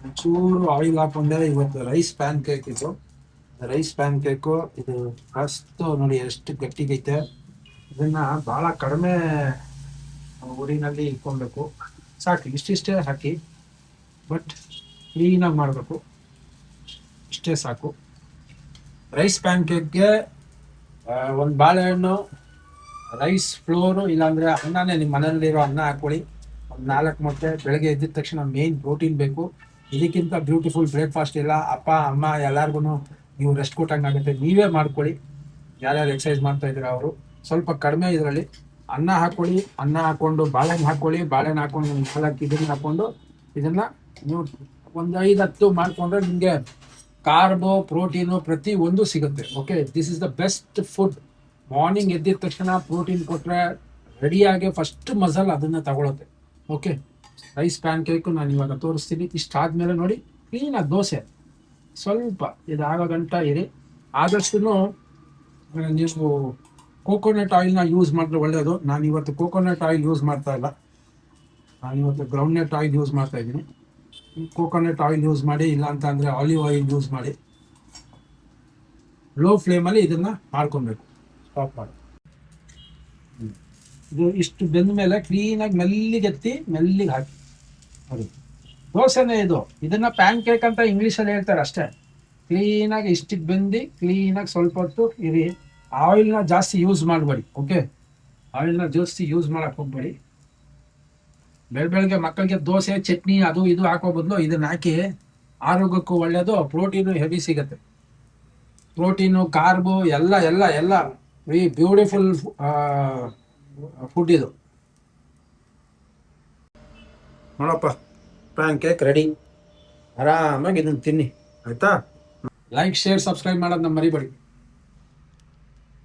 ಒಂಚೂರು ಆಯಿಲ್ ಹಾಕೊಂಡೆ. ಇವತ್ತು rice PAN cake ಇದು. ರೈಸ್ ಪ್ಯಾನ್ ಕೇಕು ಇದು ಫಸ್ಟ್ ನೋಡಿ ಎಷ್ಟು ಗಟ್ಟಿಗೈತೆ. ಇದನ್ನ ಬಹಳ ಕಡಿಮೆ ಉರಿನಲ್ಲಿ ಇಟ್ಕೊಬೇಕು. ಸಾಕು, ಇಷ್ಟಿಷ್ಟೇ ಹಾಕಿ, ಬಟ್ ಕ್ಲೀನಾಗಿ ಮಾಡಬೇಕು. ಇಷ್ಟೇ ಸಾಕು. ರೈಸ್ ಪ್ಯಾನ್ ಕೇಕ್ಗೆ ಒಂದು ಬಾಳೆಹಣ್ಣು, ರೈಸ್ ಫ್ಲೋರು, ಇಲ್ಲಾಂದರೆ ಅನ್ನನೇ ನಿಮ್ಮ ಮನೆಯಲ್ಲಿರೋ ಅನ್ನ ಹಾಕ್ಕೊಳ್ಳಿ. ಒಂದು 4 ಮೊಟ್ಟೆ. ಬೆಳಗ್ಗೆ ಎದ್ದಿದ ತಕ್ಷಣ ಮೇನ್ ಪ್ರೋಟೀನ್ ಬೇಕು. ಇದಕ್ಕಿಂತ ಬ್ಯೂಟಿಫುಲ್ ಬ್ರೇಕ್ಫಾಸ್ಟ್ ಇಲ್ಲ. ಅಪ್ಪ ಅಮ್ಮ ಎಲ್ಲರಿಗೂ ನೀವು ರೆಸ್ಟ್ ಕೊಟ್ಟಂಗಾಗುತ್ತೆ. ನೀವೇ ಮಾಡ್ಕೊಳ್ಳಿ. ಯಾರ್ಯಾರು ಎಕ್ಸಸೈಸ್ ಮಾಡ್ತಾ ಇದ್ದೀರಾ ಅವರು ಸ್ವಲ್ಪ ಕಡಿಮೆ ಇದರಲ್ಲಿ ಅನ್ನ ಹಾಕ್ಕೊಳ್ಳಿ. ಅನ್ನ ಹಾಕ್ಕೊಂಡು ಬಾಳೆಹಣ್ಣು ಹಾಕ್ಕೊಳ್ಳಿ. ಬಾಳೆಹಣ್ಣು ಹಾಕ್ಕೊಂಡು 4 ಇದನ್ನ ಹಾಕ್ಕೊಂಡು ಇದನ್ನು ನೀವು ಒಂದು 5-10 ಮಾಡಿಕೊಂಡ್ರೆ ನಿಮಗೆ ಕಾರ್ಬೋ, ಪ್ರೋಟೀನು ಪ್ರತಿ ಒಂದು ಸಿಗುತ್ತೆ. Okay, this is the best food. Morning ಎದ್ದಿದ ತಕ್ಷಣ ಪ್ರೋಟೀನ್ ಕೊಟ್ಟರೆ ರೆಡಿಯಾಗಿ ಫಸ್ಟ್ ಮಸಲ್ ಅದನ್ನು ತಗೊಳುತ್ತೆ. ಓಕೆ, ರೈಸ್ ಪ್ಯಾನ್ ಕೇಕು ನಾನು ಇವಾಗ ತೋರಿಸ್ತೀನಿ. ಇಷ್ಟಾದಮೇಲೆ ನೋಡಿ ಕ್ಲೀನಾಗಿ ದೋಸೆ ಸ್ವಲ್ಪ ಇದಾಗೋ ಗಂಟ ಇರಿ. ಆದಷ್ಟು ನೀವು ಕೋಕೋನಟ್ ಆಯಿಲ್ನ ಯೂಸ್ ಮಾಡಿದ್ರೆ ಒಳ್ಳೆಯದು. ನಾನು ಇವತ್ತು ಕೋಕೋನಟ್ ಆಯಿಲ್ ಯೂಸ್ ಮಾಡ್ತಾ ಇಲ್ಲ. ನಾನು ಇವತ್ತು ಗ್ರೌಂಡ್ನಟ್ ಆಯಿಲ್ ಯೂಸ್ ಮಾಡ್ತಾ ಇದ್ದೀನಿ. ಕೋಕೋನಟ್ ಆಯಿಲ್ ಯೂಸ್ ಮಾಡಿ, ಇಲ್ಲ ಅಂತ ಅಂದರೆ ಆಲಿವ್ ಆಯಿಲ್ ಯೂಸ್ ಮಾಡಿ ಲೋ ಫ್ಲೇಮಲ್ಲಿ ಇದನ್ನು ಮಾಡ್ಕೊಬೇಕು. ಸ್ಟಾಪ್ ಮಾಡಿ. ಇದು ಇಷ್ಟು ಬೆಂದ ಮೇಲೆ ಕ್ಲೀನಾಗಿ ಮೆಲ್ಲಿಗೆ ಎತ್ತಿ ಮೆಲ್ಲಿಗೆ ಹಾಕಿ ನೋಡಿ. ದೋಸೆನೇ ಇದು. ಇದನ್ನು ಪ್ಯಾನ್ ಕೇಕ್ ಅಂತ ಇಂಗ್ಲೀಷಲ್ಲಿ ಹೇಳ್ತಾರೆ ಅಷ್ಟೇ. ಕ್ಲೀನಾಗಿ ಇಷ್ಟಿಗೆ ಬೆಂದು ಕ್ಲೀನಾಗಿ ಸ್ವಲ್ಪ ಹೊತ್ತು ಇರಿ. ಆಯಿಲ್ನ ಜಾಸ್ತಿ ಯೂಸ್ ಮಾಡಬೇಡಿ. ಓಕೆ, ಆಯಿಲ್ನ ಜಾಸ್ತಿ ಯೂಸ್ ಮಾಡೋಕ್ಕೆ ಹೋಗ್ಬೇಡಿ. ಬೆಳಗ್ಗೆ ಮಕ್ಕಳಿಗೆ ದೋಸೆ, ಚಟ್ನಿ ಅದು ಇದು ಹಾಕೋ ಬದಲು ಇದನ್ನ ಹಾಕಿ. ಆರೋಗ್ಯಕ್ಕೂ ಒಳ್ಳೆಯದು, ಪ್ರೋಟೀನು ಹೆವಿ ಸಿಗುತ್ತೆ. ಪ್ರೋಟೀನು, ಕಾರ್ಬು ಎಲ್ಲ ಎಲ್ಲ ಎಲ್ಲ ವೆರಿ ಬ್ಯೂಟಿಫುಲ್ ಫುಡ್ ಇದು. ನೋಡಪ್ಪ, ಪ್ಯಾನ್ ಕೇಕ್ ರೆಡಿ. ಆರಾಮಾಗಿ ಇದನ್ನು ತಿನ್ನಿ, ಆಯಿತಾ? ಲೈಕ್, ಶೇರ್, ಸಬ್ಸ್ಕ್ರೈಬ್ ಮಾಡೋದನ್ನ ಮರಿಬೇಡಿ.